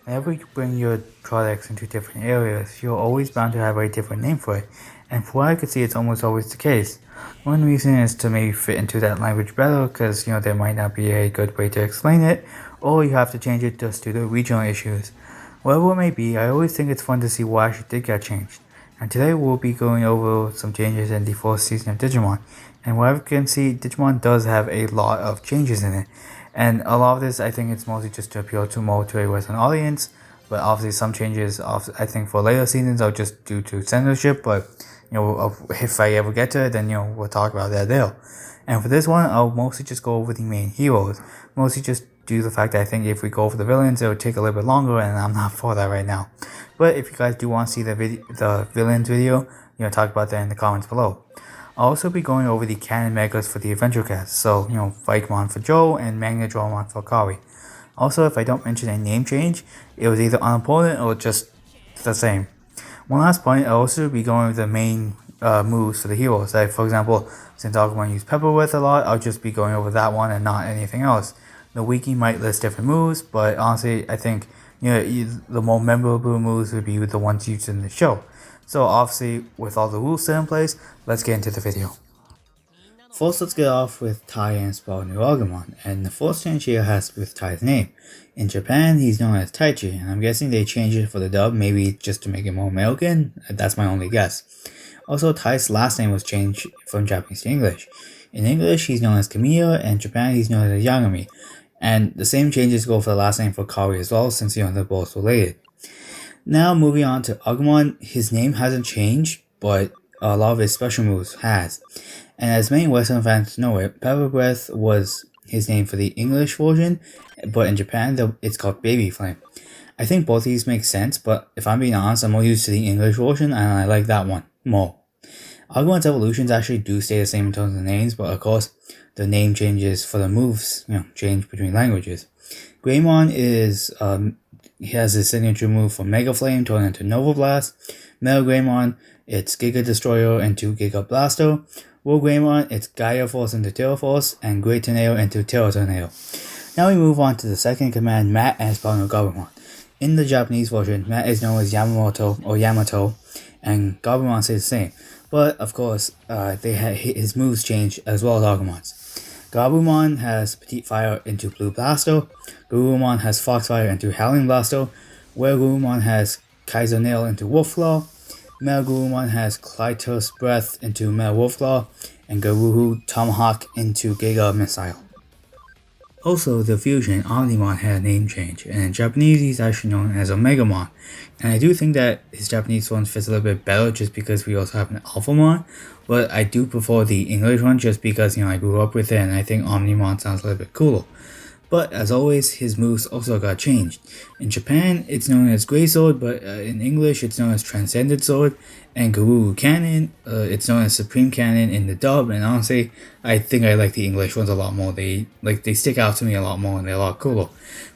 Whenever you bring your products into different areas, you're always bound to have a different name for it, and from what I can see, it's almost always the case. One reason is to maybe fit into that language better, because there might not be a good way to explain it, or you have to change it just due to regional issues. Whatever it may be, I always think it's fun to see what actually did get changed. And today we'll be going over some changes in the fourth season of Digimon. And what I can see, Digimon does have a lot of changes in it. And a lot of this, I think it's mostly just to appeal to more to a Western audience. But obviously, some changes, I think, for later seasons are just due to censorship. But if I ever get to it, then we'll talk about that there. And for this one, I'll mostly just go over the main heroes. Mostly just due to the fact that I think if we go over the villains, it would take a little bit longer, and I'm not for that right now. But if you guys do want to see the villains video, talk about that in the comments below. I'll also be going over the canon megas for the Adventure Cast, so, Vikemon for Joe and Magnadramon for Kari. Also, if I don't mention a name change, it was either unimportant or just the same. One last point, I'll also be going over the main moves for the heroes. Like, for example, since Agumon used Pepper Whip a lot, I'll just be going over that one and not anything else. The wiki might list different moves, but honestly, I think the more memorable moves would be the ones used in the show. So obviously, with all the rules set in place, let's get into the video. First, let's get off with Tai and spell New Agumon, and the first change here has to do with Tai's name. In Japan, he's known as Taichi, and I'm guessing they changed it for the dub, maybe just to make it more American. That's my only guess. Also, Tai's last name was changed from Japanese to English. In English, he's known as Kamiya, and in Japan, he's known as Yagami. And the same changes go for the last name for Kari as well, since they're both related. Now, moving on to Agumon, his name hasn't changed, but a lot of his special moves has. And as many Western fans know it, Pepper Breath was his name for the English version, but in Japan, it's called Baby Flame. I think both of these make sense, but if I'm being honest, I'm more used to the English version, and I like that one more. Agumon's evolutions actually do stay the same in terms of names, but of course, the name changes for the moves, change between languages. Greymon he has his signature move from Mega Flame turned into Nova Blast. Metal Greymon, it's Giga Destroyer into Giga Blaster. War Greymon, it's Gaia Force into Terra Force, and Great Tornado into Terra Tornado. Now we move on to the second command, Matt as Spawner Gabumon. In the Japanese version, Matt is known as Yamamoto or Yamato, and Gabumon stays the same. But of course, they had his moves change as well as Agumon's. Gabumon has Petite Fire into Blue Blaster, Garurumon has Foxfire into Howling Blaster, Wergurumon has Kaiser Nail into Wolf Claw, Metal Garurumon has Clytus Breath into Metal Wolf Claw, and Garuhu Tomahawk into Giga Missile. Also, the fusion Omnimon had a name change, and in Japanese he's actually known as Omegamon. And I do think that his Japanese one fits a little bit better just because we also have an Alphamon, but I do prefer the English one just because I grew up with it and I think Omnimon sounds a little bit cooler. But as always, his moves also got changed. In Japan, it's known as Grey Sword, but in English, it's known as Transcended Sword. And Garuru Cannon, it's known as Supreme Cannon in the dub. And honestly, I think I like the English ones a lot more. They stick out to me a lot more, and they're a lot cooler.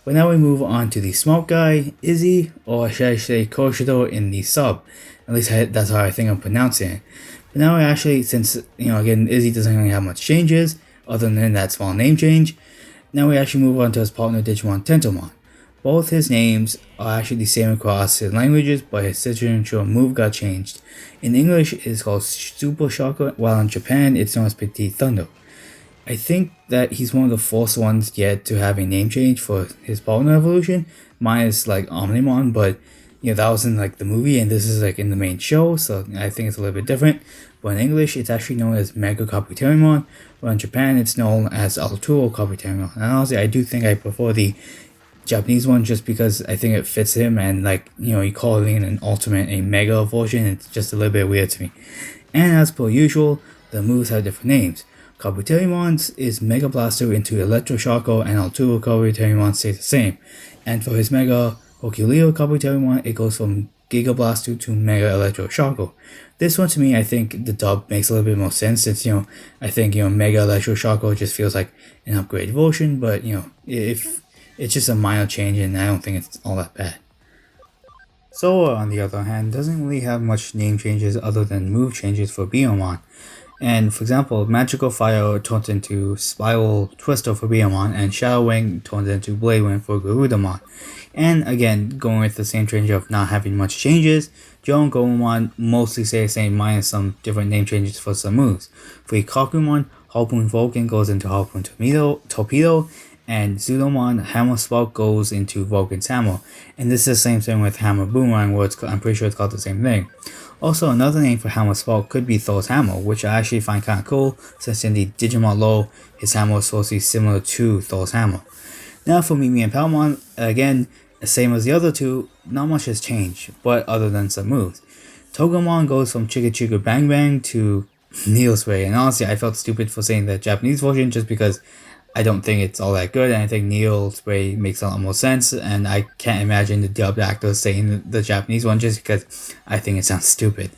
But now we move on to the Smoke Guy, Izzy, or should I say Koshito in the sub. At least that's how I think I'm pronouncing it. But now actually, since again, Izzy doesn't really have much changes other than that small name change. Now we actually move on to his partner Digimon Tentomon. Both his names are actually the same across his languages, but his signature move got changed. In English, it's called Super Shocker, while in Japan, it's known as Petite Thunder. I think that he's one of the first ones yet to have a name change for his partner evolution. Mine is like Omnimon, but that was in the movie, and this is in the main show, so I think it's a little bit different. But in English, it's actually known as Mega Kabuterimon, while in Japan, it's known as Arturo Kabuterimon. And honestly, I do think I prefer the Japanese one just because I think it fits him, and you calling an ultimate a Mega version, it's just a little bit weird to me. And as per usual, the moves have different names. Kabuterimon's is Mega Blaster into Electroshocker, and Arturo Kabuterimon stays the same. And for his Mega Herculeo Kabuterimon, it goes from Giga Blaster to Mega Electroshocker. This one to me, I think the dub makes a little bit more sense since, I think, Mega Electroshocker just feels like an upgrade version, but, if it's just a minor change and I don't think it's all that bad. Sora, on the other hand, doesn't really have much name changes other than move changes for Biyomon. And for example, Magical Fire turns into Spiral Twister for Beamon, and Shadow Wing turns into Blade Wing for Garudamon. And again, going with the same change of not having much changes, Joe and Gomamon mostly stay the same minus some different name changes for some moves. For Kakumon, Harpoon Vulcan goes into Harpoon Torpedo, and Zudomon Hammer Spark goes into Vulcan's Hammer. And this is the same thing with Hammer Boomerang, where I'm pretty sure it's called the same thing. Also, another name for Hammer Spark could be Thor's Hammer, which I actually find kind of cool, since in the Digimon lore, his hammer is supposed to be similar to Thor's Hammer. Now for Mimi and Palmon, again, same as the other two, not much has changed, but other than some moves. Togemon goes from Chicka Chicka Bang Bang to Needle Spray, and honestly I felt stupid for saying the Japanese version just because I don't think it's all that good, and I think Needle Spray makes a lot more sense, and I can't imagine the dubbed actors saying the Japanese one just because I think it sounds stupid.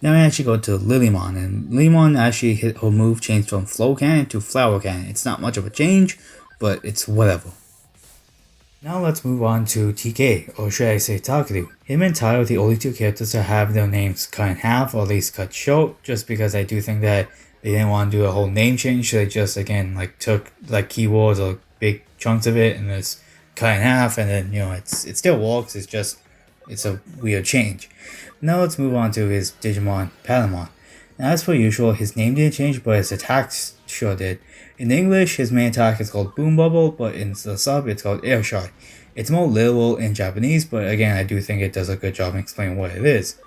Now we actually go to Lilymon, and Lilymon actually hit her move changed from Flow Cannon to Flower Cannon. It's not much of a change, but it's whatever. Now let's move on to TK, or should I say Takeru. Him and Tai are the only two characters to have their names cut in half, or at least cut short, just because I do think that they didn't want to do a whole name change, so they just, again, took, keywords or big chunks of it and just cut in half, and then, it still works, it's a weird change. Now let's move on to his Digimon, Patamon. Now as per usual, his name didn't change, but his attacks sure did. In English, his main attack is called Boom Bubble, but in the sub, it's called Air Shot. It's more literal in Japanese, but again, I do think it does a good job in explaining what it is.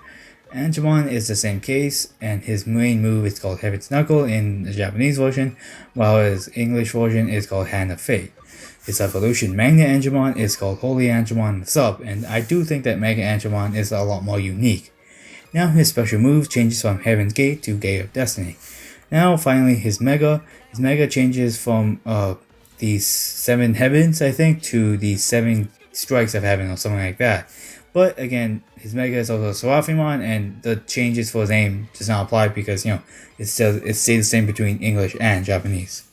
Angemon is the same case, and his main move is called Heaven's Knuckle in the Japanese version, while his English version is called Hand of Fate. His evolution Magnet Angemon is called Holy Angemon in the sub, and I do think that Mega Angemon is a lot more unique. Now his special move changes from Heaven's Gate to Gate of Destiny. Now finally his Mega changes from these 7 heavens, I think, to the 7 strikes of heaven or something like that. But again, his Mega is also Serafimon, and the changes for his name does not apply because, it stays the same between English and Japanese.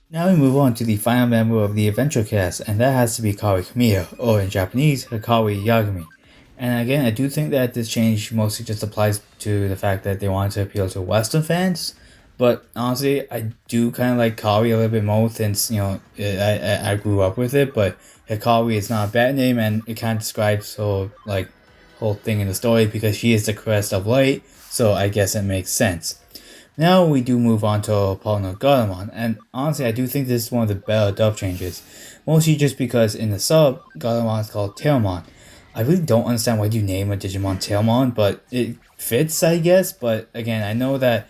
Now we move on to the final member of the adventure cast, and that has to be Kawi Kamiya, or in Japanese, Hikawi Yagami. And again, I do think that this change mostly just applies to the fact that they wanted to appeal to Western fans. But honestly, I do kind of like Kawi a little bit more since, I grew up with it. But Hikawi is not a bad name, and it kind of describes her, whole thing in the story because she is the crest of light. So I guess it makes sense. Now we do move on to our partner Garamon, and honestly I do think this is one of the better dub changes. Mostly just because in the sub, Garamon is called Tailmon. I really don't understand why you name a Digimon Tailmon, but it fits, I guess. But again, I know that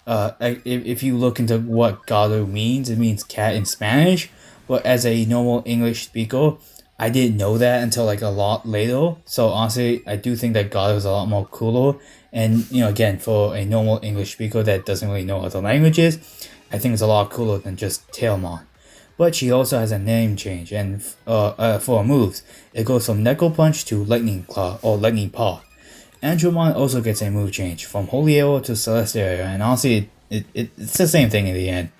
if you look into what Garu means, it means cat in Spanish. But as a normal English speaker, I didn't know that until a lot later. So honestly, I do think that Garu is a lot more cooler. And again, for a normal English speaker that doesn't really know other languages, I think it's a lot cooler than just Tailmon. But she also has a name change, and for her moves, it goes from Necro Punch to Lightning Claw or Lightning Paw. Andromon also gets a move change from Holy Arrow to Celestial Arrow, and honestly, it's the same thing in the end.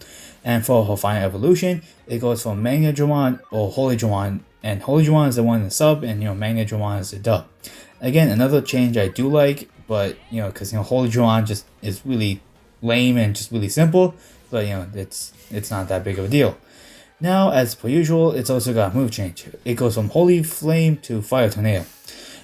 And for her final evolution, it goes from Magna Dramon or Holy Dramon, and Holy Dramon is the one in the sub, and Magna Dramon is the dub. Again, another change I do like, but because Holy Dramon just is really lame and just really simple, but it's not that big of a deal. Now, as per usual, it's also got a move change. It goes from Holy Flame to Fire Tornado.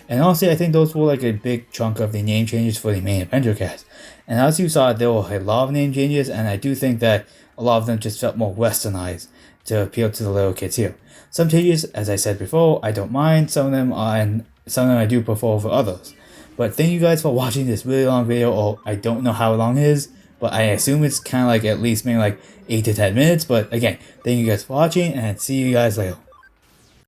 And honestly, I think those were a big chunk of the name changes for the main adventure cast. And as you saw, there were a lot of name changes, and I do think that a lot of them just felt more westernized to appeal to the little kids here. Some changes, as I said before, I don't mind. Some of them I do prefer over others. But thank you guys for watching this really long video, or I don't know how long it is, but I assume it's kind of at least maybe 8 to 10 minutes. But again, thank you guys for watching, and see you guys later.